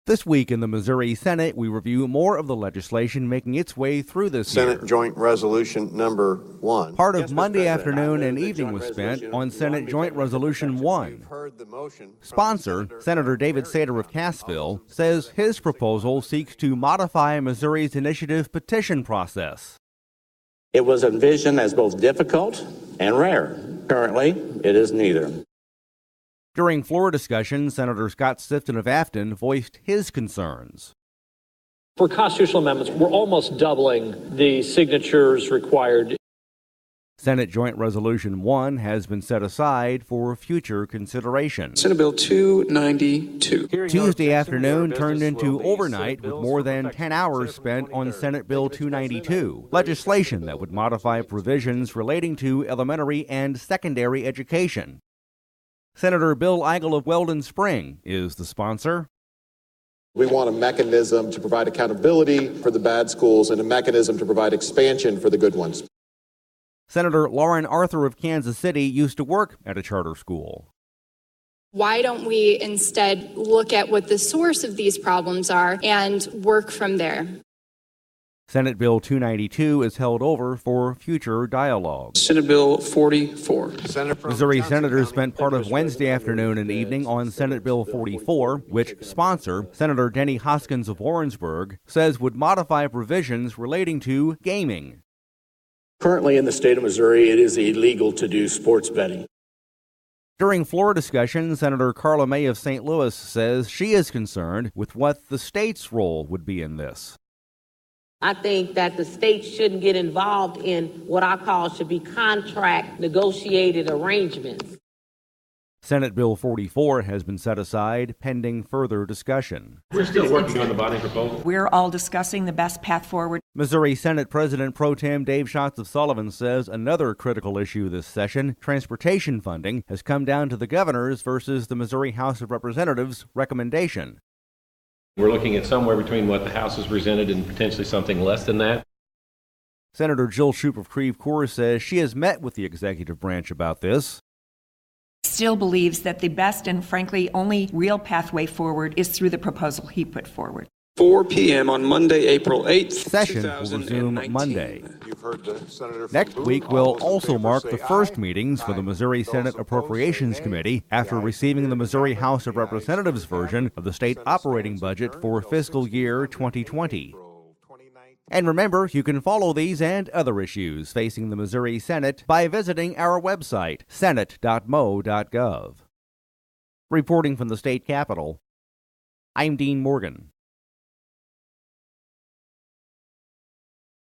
This week in the Missouri Senate, we review more of the legislation making its way through this Senate year. Joint Resolution number 1. Part of Monday afternoon and evening was spent on Senate Joint Resolution 1. Sponsor, Senator David Sater of Cassville, says his proposal seeks to modify Missouri's initiative petition process. It was envisioned as both difficult and rare. Currently, it is neither. During floor discussion, Senator Scott Sifton of Afton voiced his concerns. For constitutional amendments, we're almost doubling the signatures required. Senate Joint Resolution 1 has been set aside for future consideration. Senate Bill 292. Tuesday afternoon turned into overnight with more than 10 hours spent on Senate Bill 292, legislation that would modify provisions relating to elementary and secondary education. Senator Bill Eigel of Weldon Spring is the sponsor. We want a mechanism to provide accountability for the bad schools and a mechanism to provide expansion for the good ones. Senator Lauren Arthur of Kansas City used to work at a charter school. Why don't we instead look at what the source of these problems are and work from there? Senate Bill 292 is held over for future dialogue. Senate Bill 44. Missouri senators spent part of Wednesday afternoon and evening on Senate Bill 44, which sponsor, Senator Denny Hoskins of Warrensburg, says would modify provisions relating to gaming. Currently in the state of Missouri, it is illegal to do sports betting. During floor discussion, Senator Carla May of St. Louis says she is concerned with what the state's role would be in this. I think that the state shouldn't get involved in what I call should be contract negotiated arrangements. Senate Bill 44 has been set aside pending further discussion. We're still working on the bonding proposal. We're all discussing the best path forward. Missouri Senate President Pro Tem Dave Schatz of Sullivan says another critical issue this session, transportation funding, has come down to the governor's versus the Missouri House of Representatives recommendation. We're looking at somewhere between what the House has presented and potentially something less than that. Senator Jill Shoup of Creve Coeur says she has met with the executive branch about this. Still believes that the best and frankly only real pathway forward is through the proposal he put forward. 4 p.m. on Monday, April 8th, Session will resume Monday. Next week will also mark the first meetings for the Missouri Senate Appropriations Committee after receiving the Missouri House of Representatives version of the state operating budget for fiscal year 2020. And remember, you can follow these and other issues facing the Missouri Senate by visiting our website, senate.mo.gov. Reporting from the state capitol, I'm Dean Morgan.